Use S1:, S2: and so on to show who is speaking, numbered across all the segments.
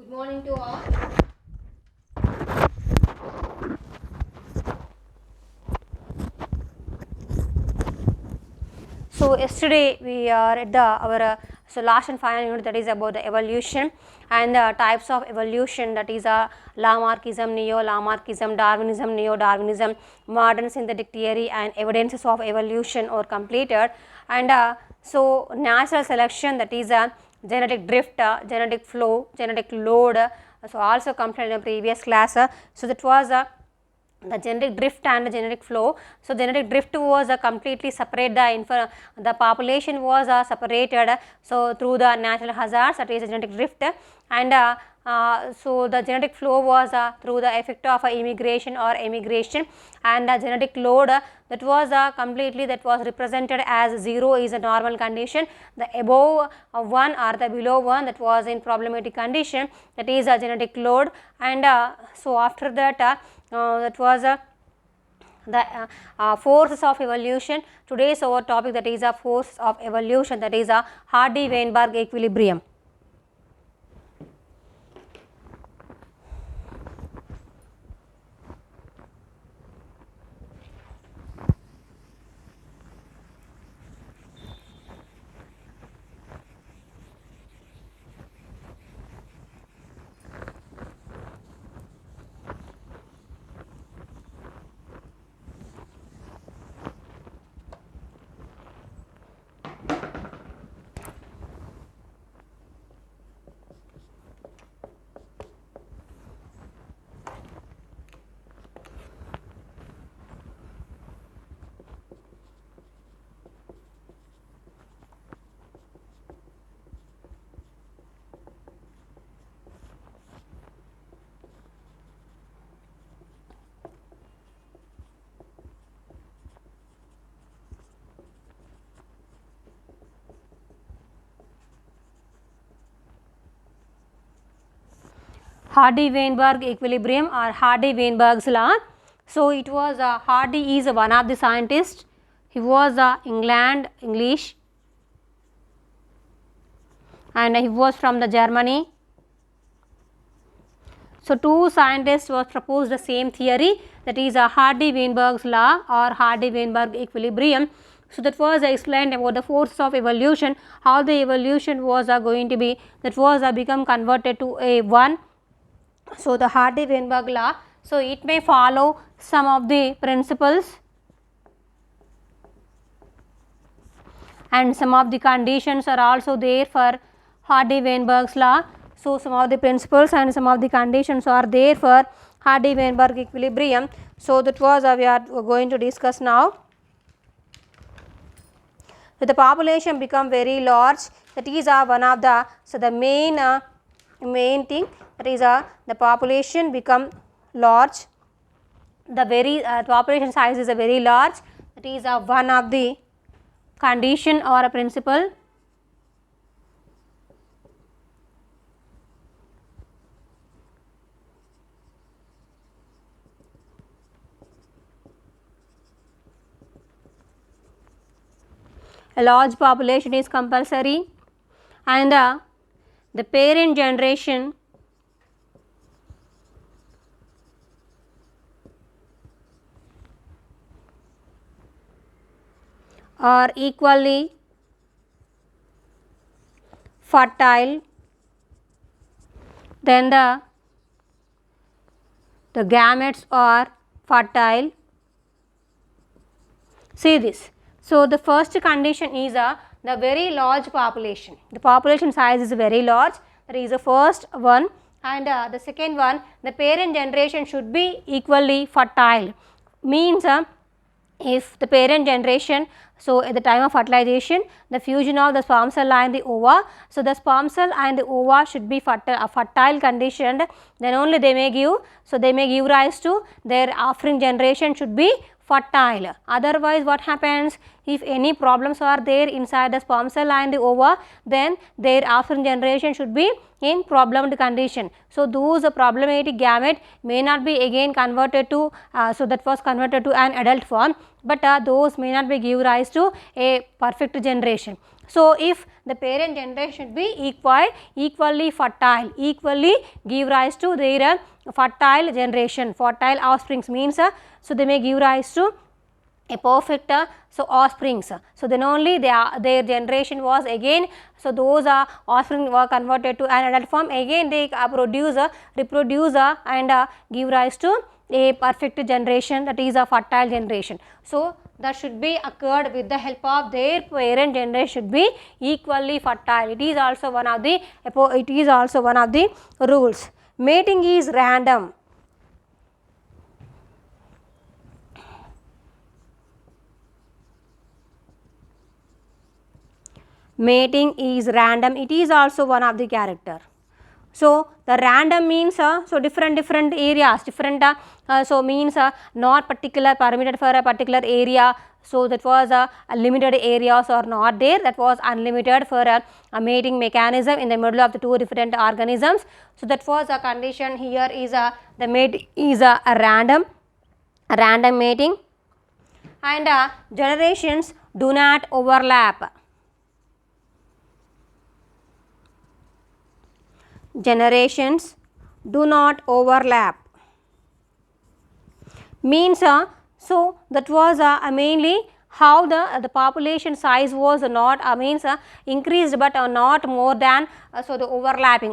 S1: Good morning to all. So yesterday we are at our last and final unit, that is about the evolution and the types of evolution, that is Lamarckism, Neo-Lamarckism, Darwinism, Neo-Darwinism, modern synthetic theory and evidences of evolution are completed. And so natural selection, that is genetic drift, genetic flow, genetic load, so also completed in the previous class. So that was the genetic drift and the genetic flow. So genetic drift was completely separate, the population was separated so through the natural hazards, that is genetic drift, and so the genetic flow was through the effect of immigration or emigration, and the genetic load that was completely that was represented as 0 is a normal condition, the above 1 or the below 1 that was in problematic condition, that is a genetic load. And so after that that was the forces of evolution. Today's our topic, that is a force of evolution, that is a Hardy-Weinberg equilibrium. Hardy-Weinberg equilibrium or Hardy-Weinberg's law. So it was Hardy is one of the scientists. He was English, and he was from the Germany. So two scientists was proposed the same theory, that is Hardy-Weinberg's law or Hardy-Weinberg equilibrium. So that was explained about the forces of evolution, how the evolution was going to be, that was become converted to a one. So the Hardy-Weinberg law, so it may follow some of the principles and some of the conditions are also there for Hardy-Weinberg's law. So some of the principles and some of the conditions are there for Hardy-Weinberg equilibrium. So that was we are going to discuss now. So the population become very large, that is one of the, so the main thing, that is the population become large, the very population size is very large, that is one of the condition or a principle. A large population is compulsory, and the parent generation are equally fertile, then the gametes are fertile. See this. So the first condition is the very large population. The population size is very large, that is the first one, and the second one, the parent generation should be equally fertile. Means if the parent generation, so at the time of fertilization, the fusion of the sperm cell and the ova, so the sperm cell and the ova should be fertile conditioned, then only they may give, so they may give rise to their offspring generation should be fertile. Otherwise what happens, if any problems are there inside the sperm cell and the ova, then their offspring generation should be in problemed condition. So those problematic gamete may not be again converted to, so that was converted to an adult form, but those may not be give rise to a perfect generation. So, if the parent generation should be equally fertile, equally give rise to their fertile generation, fertile offsprings means, so they may give rise to a perfect so offsprings. So, then only their generation was again, so those offspring were converted to an adult form, again they reproduce and give rise to a perfect generation, that is a fertile generation. So, that should be occurred with the help of their parent generation should be equally fertile. It is also one of the rules. Mating is random. Mating is random, it is also one of the character. So, the random means so different areas, different so means not particular permitted for a particular area. So, that was a limited areas are not there, that was unlimited for a mating mechanism in the middle of the two different organisms. So, that was a condition. Here is the mate is a random mating, and generations do not overlap. Generations do not overlap means so that was mainly how the population size was not means increased, but not more than so the overlapping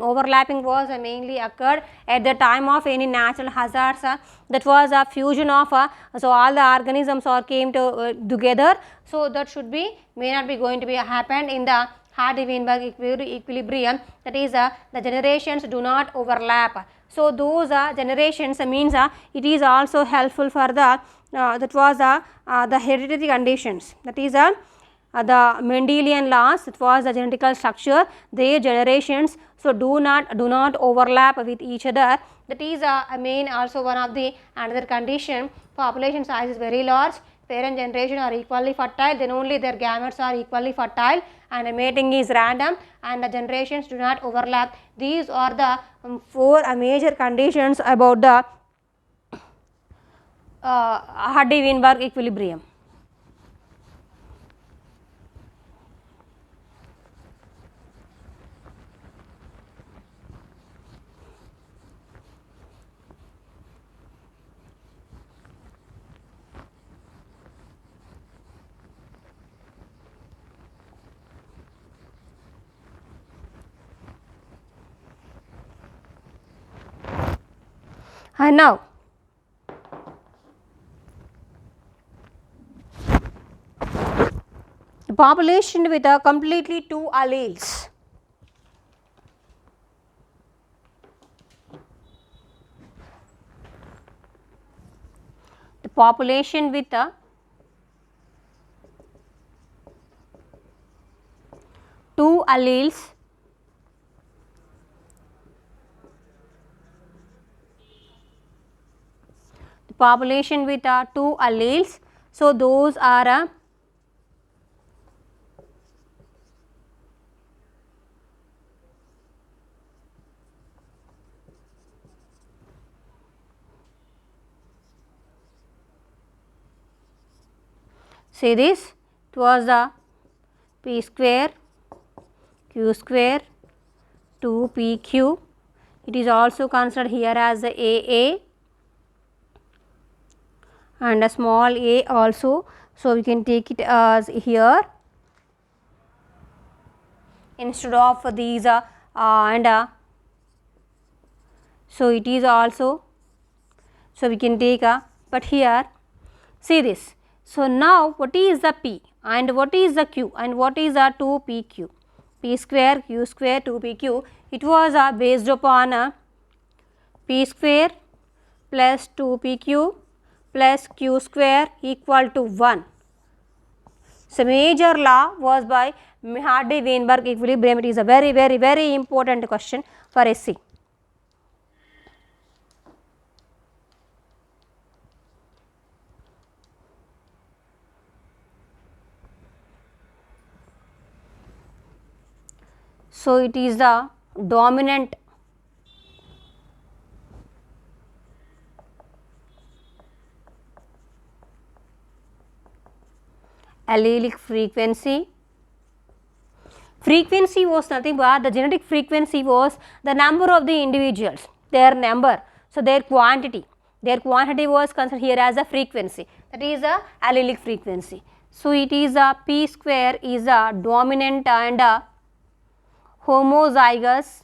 S1: was mainly occurred at the time of any natural hazards, that was a fusion of so all the organisms or came to together. So, that should be may not be going to be happened in the Hardy-Weinberg equilibrium, that is the generations do not overlap. So, those generations means it is also helpful for the that was the hereditary conditions, that is the Mendelian laws, that was the genetical structure, their generations so do not overlap with each other. That is a main also one of the another condition. Population size is very large, parent generation are equally fertile, then only their gametes are equally fertile, and mating is random, and the generations do not overlap. These are the four major conditions about the Hardy-Weinberg equilibrium. And now, the population with completely two alleles. The population with two alleles population with two alleles. So, those are say this, it was the p square q square 2 pq. It is also considered here as the AA and a small a also. So, we can take it as here instead of these and so it is also, so we can take but here see this. So, now what is the p and what is the q and what is the 2 pq, p square q square 2 pq, it was based upon p square plus 2 pq plus q square equal to 1. So, major law was by Hardy-Weinberg equilibrium. It is a very important question for SC. So, it is the dominant allelic frequency Frequency was nothing but the genetic frequency was the number of the individuals, their number. So, their quantity was considered here as a frequency, that is a allelic frequency. So, it is a P square is a dominant and a homozygous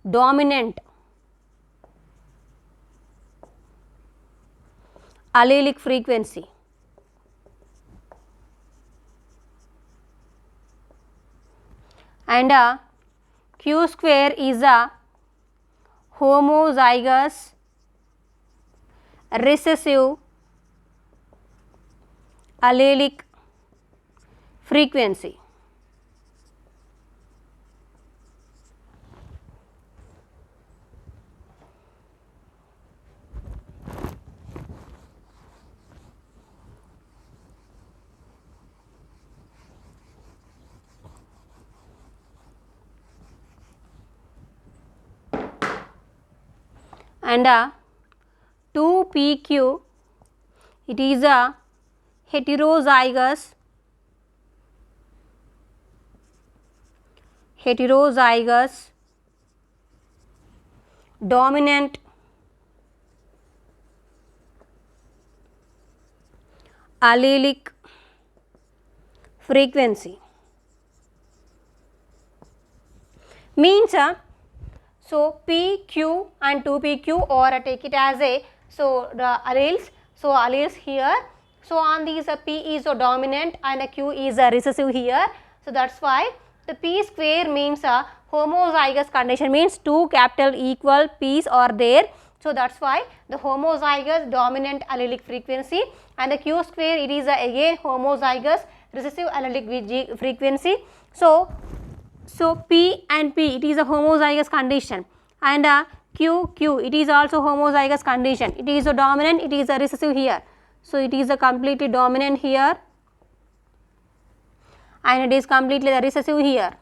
S1: dominant allelic frequency. And Q square is a homozygous recessive allelic frequency. And 2PQ, it is a heterozygous dominant allelic frequency. Means so P, Q and 2PQ, or take it as a, so the alleles, so alleles here, so on these P is a dominant and a Q is a recessive here. So that is why the P square means a homozygous condition, means two capital equal P's are there. So that is why the homozygous dominant allelic frequency, and the Q square it is again homozygous recessive allelic frequency. So P and P it is a homozygous condition, and Q it is also homozygous condition. It is a dominant, it is a recessive here. So it is a completely dominant here, and it is completely the recessive here.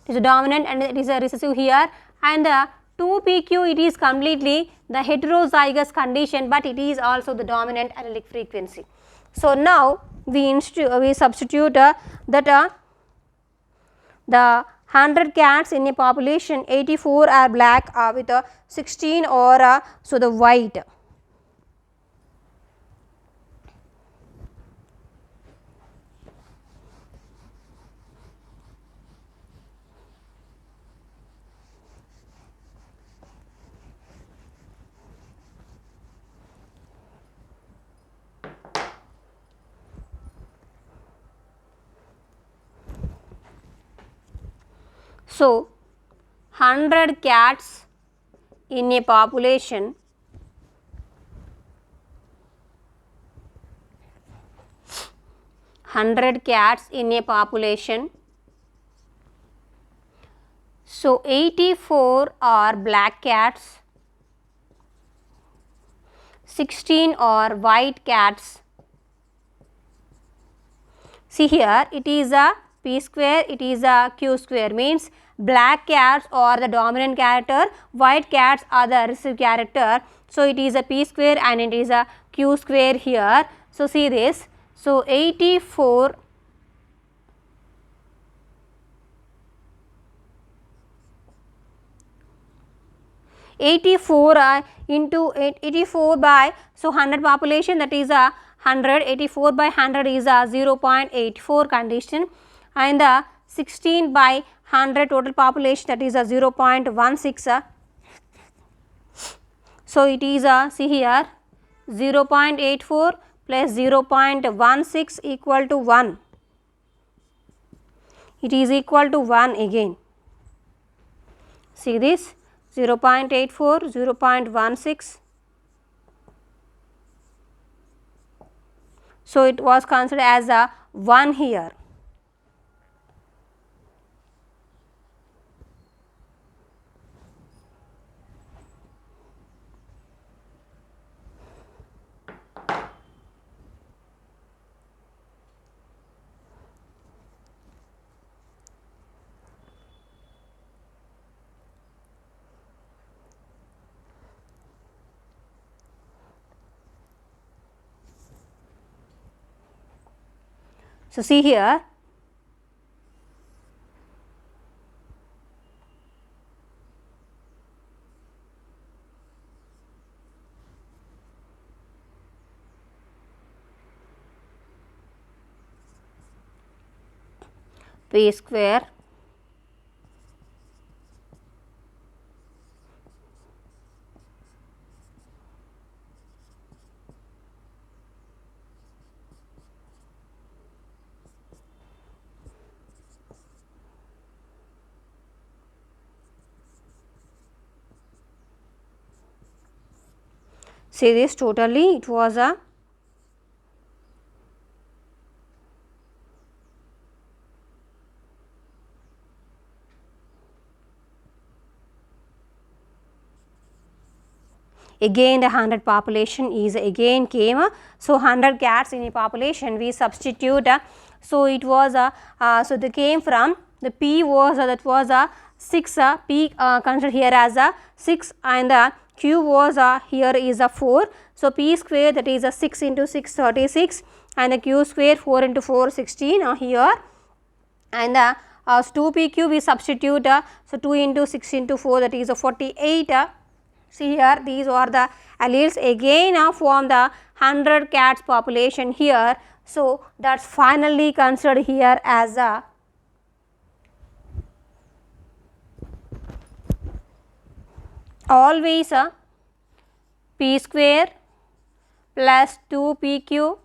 S1: It is a dominant and it is a recessive here, and the 2PQ it is completely the heterozygous condition, but it is also the dominant allelic frequency. So now we substitute that the 100 cats in a population, 84 are black with 16 or so the white. So 100 cats in a population, 100 cats in a population, so 84 are black cats, 16 are white cats. See here, it is a P square, it is a Q square, means black cats are the dominant character, white cats are the recessive character. So it is a P square and it is a Q square here. So see this, so 84 into 84 by, so 100 population, that is a 100, 84 by 100 is a 0.84 condition, and the 16 by 100 total population, that is a 0.16. So it is a, see here, 0.84 plus 0.16 equal to 1. It is equal to 1 again. See this, 0.84, 0.16. So it was considered as a 1 here. So, see here, P square see this totally it was a again the 100 population is again came. So, 100 cats in a population we substitute. So, it was so they came from the P was that was a 6 P considered here as a 6 and the Q was here is a 4. So, P square that is a 6 into 6 36 and the Q square 4 into 4 16 here and the 2PQ we substitute. So, 2 into 6 into 4 that is a 48. See here these are the alleles again form the 100 cats population here. So, that is finally considered here as a always a P square plus 2PQ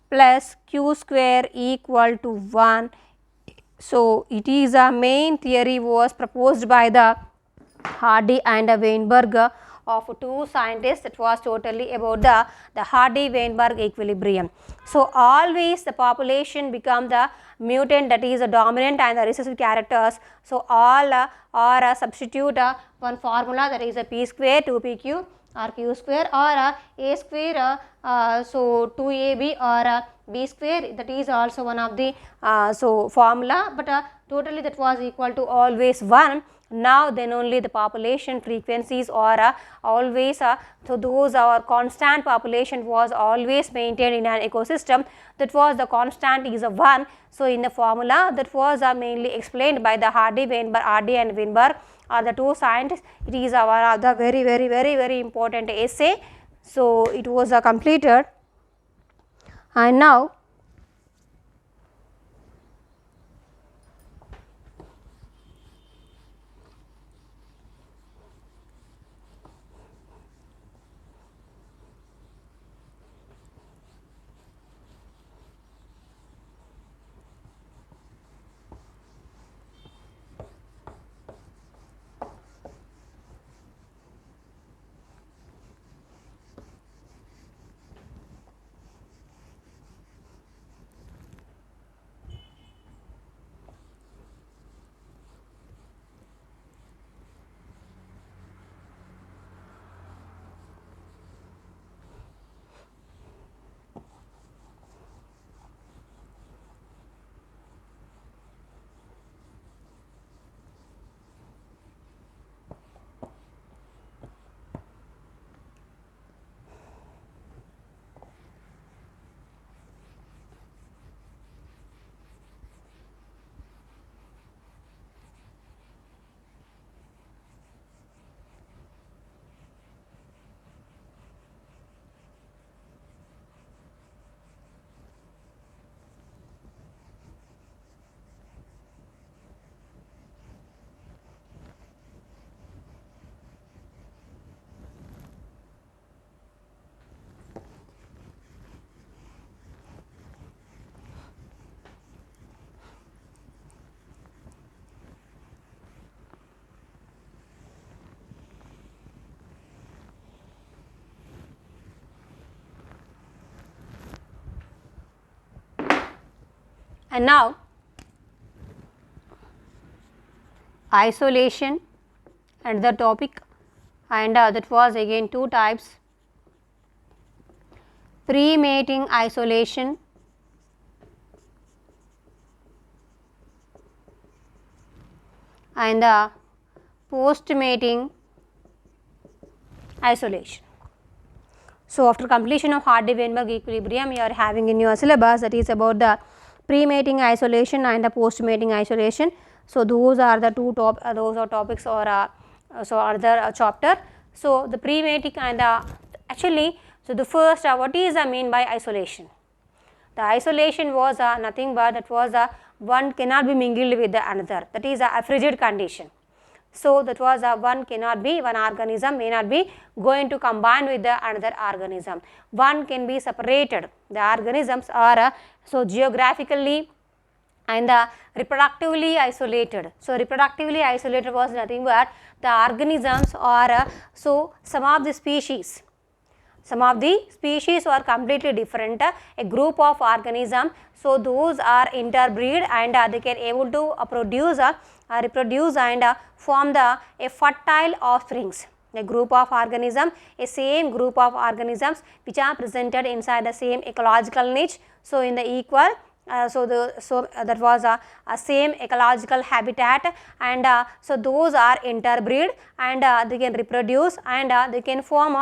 S1: plus Q square equal to 1. So, it is a main theory was proposed by the Hardy and Weinberg of two scientists. That was totally about the Hardy-Weinberg equilibrium. So, always the population become the mutant that is a dominant and the recessive characters. So, all are substitute one formula that is a P square 2PQ or Q square or A square so 2AB or B square, that is also one of the so formula, but totally that was equal to always 1. Now, then only the population frequencies are always so those our constant population was always maintained in an ecosystem, that was the constant is a 1. So, in the formula that was mainly explained by the Hardy and Weinberg are the two scientists. It is one of the very important essay. So, it was completed and now and now isolation and the topic, and that was again two types: pre-mating isolation and the post-mating isolation. So, after completion of Hardy-Weinberg equilibrium, you are having in your syllabus that is about the pre-mating isolation and the post-mating isolation. So those are the two topics or other chapter. So the pre-mating and actually, so the first what is mean by isolation? The isolation was nothing but that was one cannot be mingled with the another, that is a frigid condition. So that was one cannot be, one organism may not be going to combine with the another organism. One can be separated. The organisms are so geographically and reproductively isolated. So reproductively isolated was nothing but the organisms are so some of the species. Some of the species are completely different, a group of organisms. So those are interbreed and they can able to reproduce and form a fertile offsprings. A group of organisms, a same group of organisms which are presented inside the same ecological niche. So in the equal, that was a same ecological habitat, and so those are interbreed and they can reproduce and they can form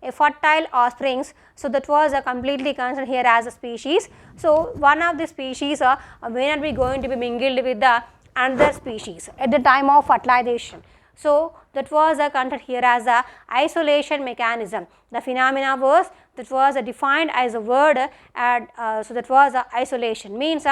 S1: a fertile offsprings. So that was completely considered here as a species. So one of the species may not be going to be mingled with the another species at the time of fertilization. So that was considered here as a isolation mechanism. The phenomena was that was defined as a word, so that was isolation means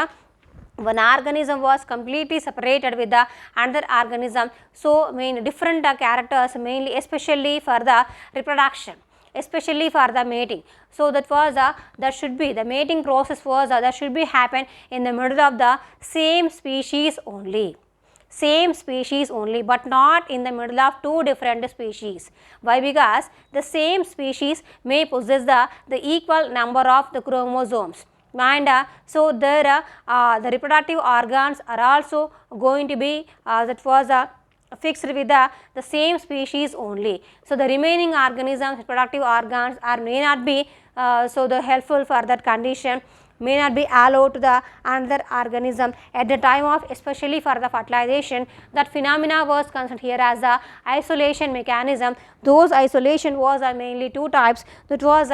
S1: one organism was completely separated with the another organism. So different characters, mainly especially for the reproduction, especially for the mating. So that was that should be the mating process was that should be happen in the middle of the same species only. Same species only, but not in the middle of two different species. Why? Because the same species may possess the equal number of the chromosomes, and so there the reproductive organs are also going to be that was fixed with the same species only. So the remaining organisms, reproductive organs may not be so the helpful for that condition, may not be allowed to the another organism at the time of, especially for the fertilization. That phenomena was considered here as the isolation mechanism. Those isolation was mainly two types, that was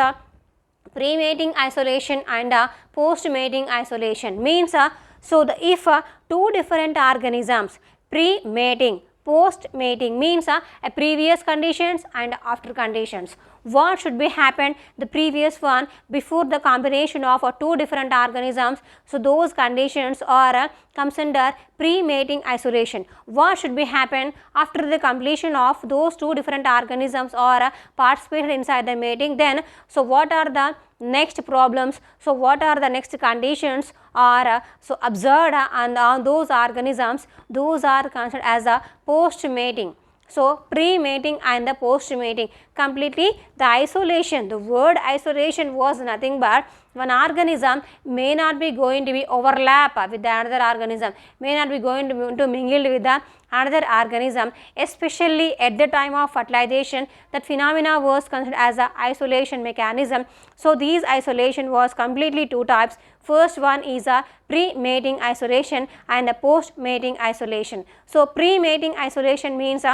S1: pre-mating isolation and post-mating isolation. Means so the if two different organisms, pre-mating, post-mating means a previous conditions and after conditions. What should be happened? The previous one before the combination of two different organisms. So those conditions are comes under pre-mating isolation. What should be happen after the completion of those two different organisms or participated inside the mating? Then so what are the next problems? So what are the next conditions are so observed on those organisms? Those are considered as a post-mating. So pre-mating and the post-mating, completely the isolation, the word isolation was nothing but one organism may not be going to be overlap with the another organism, may not be going to mingle with the another organism, especially at the time of fertilization. That phenomena was considered as a isolation mechanism. So these isolation was completely two types. First one is a pre-mating isolation and a post-mating isolation. So pre-mating isolation means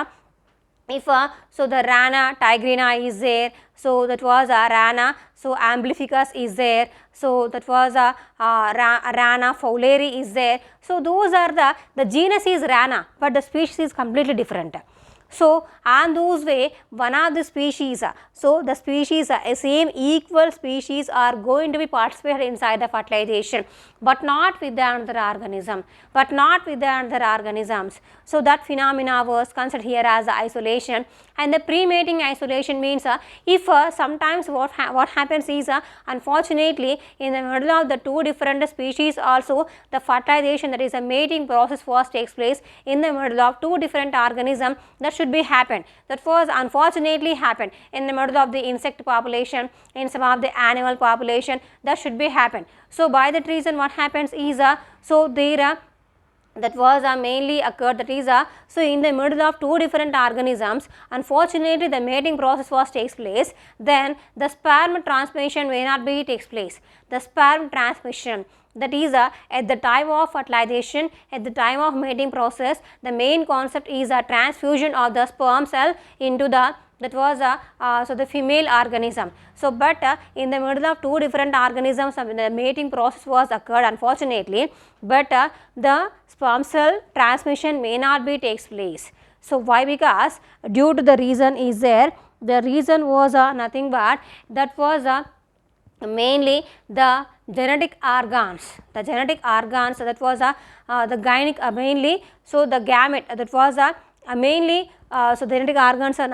S1: if so the Rana tigrina is there, so that was a Rana, so amplificus is there, so that was a Rana fowleri is there. So those are the genus is Rana, but the species is completely different. So on those way one of the species, so the species same equal species are going to be participated inside the fertilization, but not with the another organism, but not with the another organisms. So that phenomena was considered here as isolation. And the pre-mating isolation means if sometimes what happens is unfortunately in the middle of the two different species also the fertilization, that is a mating process was takes place in the middle of two different organisms. That should be happened. That was unfortunately happened in the middle of the insect population, in some of the animal population, that should be happened. So by that reason what happens is so there that was mainly occurred, that is so in the middle of two different organisms, unfortunately the mating process was takes place, then the sperm transmission may not be takes place. The sperm transmission, that is at the time of fertilization, at the time of mating process, the main concept is a transfusion of the sperm cell into the the female organism. So, but in the middle of two different organisms, the mating process was occurred unfortunately, but the sperm cell transmission may not be takes place. So, why? Because due to the reason is there, the reason was nothing but that was mainly the genetic organs, that was the gynec mainly. So, the gamete that was mainly so genetic organs are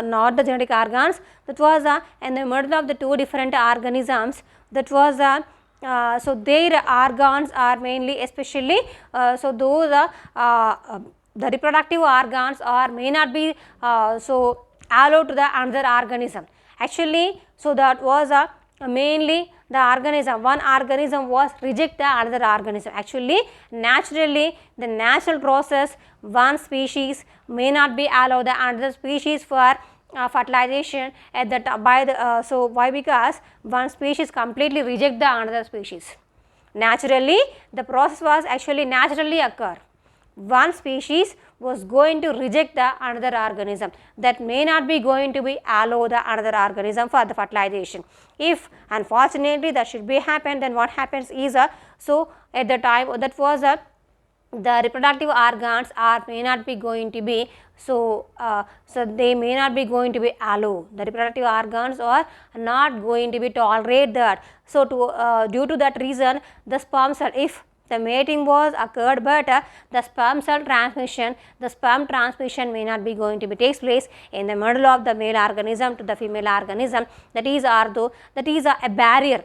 S1: not the genetic organs, that was in the middle of the two different organisms, that was so their organs are mainly especially so those the reproductive organs are may not be so allowed to the another organism. Actually, so that was mainly the organism, one organism was reject the another organism. Actually, naturally the natural process, one species may not be allowed the another species for fertilization at that by the so why? Because one species completely reject the another species. Naturally the process was actually naturally occur. One species was going to reject the another organism, that may not be going to be allow the another organism for the fertilization. If unfortunately that should be happen, then what happens is so at the time that was the reproductive organs are may not be going to be so so they may not be going to be allow, the reproductive organs are not going to be tolerate that. So, to due to that reason, the sperm cell, if the mating was occurred, but the sperm cell transmission, the sperm transmission may not be going to be takes place in the middle of the male organism to the female organism, that is a barrier,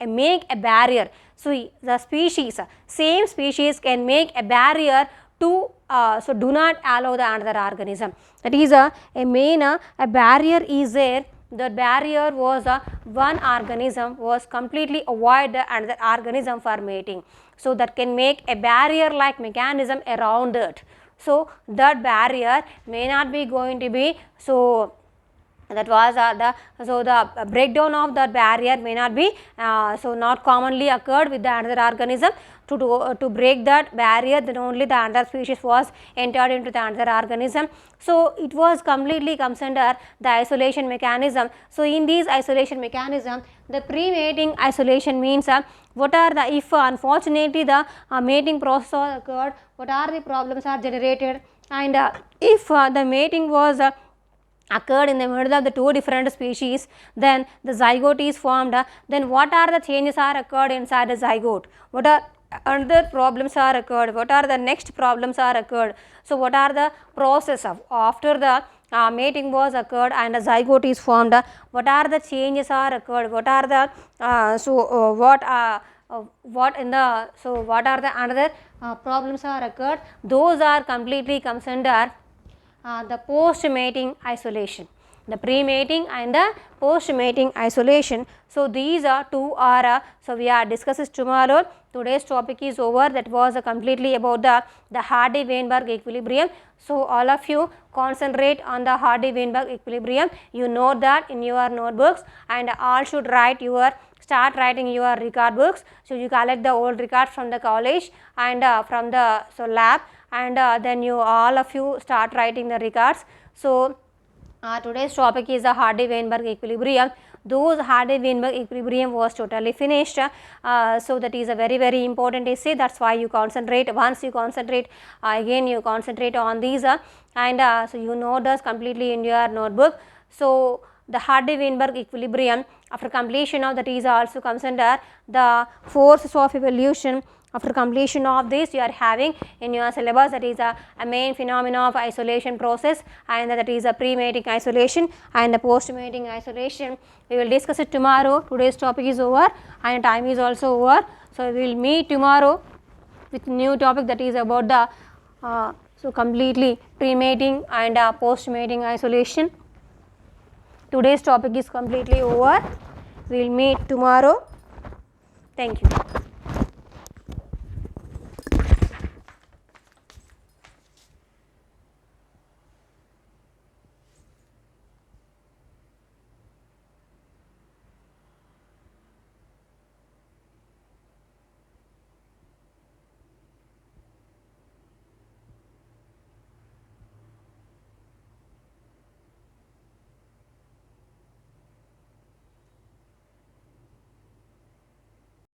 S1: make a barrier. So, the species, same species can make a barrier to so do not allow the another organism. That is a main a barrier is there. The barrier was one organism was completely avoid the another organism for mating. So, that can make a barrier like mechanism around it. So, that barrier may not be going to be so that was the breakdown of the barrier may not be so not commonly occurred with the another organism. To break that barrier, then only the another species was entered into the another organism. So, it was completely comes under the isolation mechanism. So, in these isolation mechanism, the pre-mating isolation means what are the, if unfortunately the mating process occurred, what are the problems are generated, and if the mating was occurred in the middle of the two different species, then the zygote is formed, then what are the changes are occurred inside the zygote, what are another problems are occurred, what are the next problems are occurred. So, what are the process of after the mating was occurred and a zygote is formed, what are the changes are occurred, what are the what in the so what are the another problems are occurred, those are completely comes under the post-mating isolation, the pre-mating and the post-mating isolation. So, these are two are so we are discussing tomorrow. Today's topic is over. That was completely about the Hardy-Weinberg equilibrium. So, all of you concentrate on the Hardy-Weinberg equilibrium. You know that in your notebooks, and all should start writing your record books. So, you collect the old records from the college and from the lab, and then you all of you start writing the records. So, today's topic is the Hardy-Weinberg equilibrium. Those Hardy-Weinberg equilibrium was totally finished. So, that is a very important essay. That is why you concentrate. Once you concentrate, again you concentrate on these and so you know this completely in your notebook. So, the Hardy-Weinberg equilibrium, after completion of that is also comes under the forces of evolution. After completion of this, you are having in your syllabus, that is a main phenomena of isolation process, and that is a pre-mating isolation and the post-mating isolation. We will discuss it tomorrow. Today's topic is over and time is also over. So, we will meet tomorrow with new topic, that is about the so completely pre-mating and post-mating isolation. Today's topic is completely over. We will meet tomorrow. Thank you.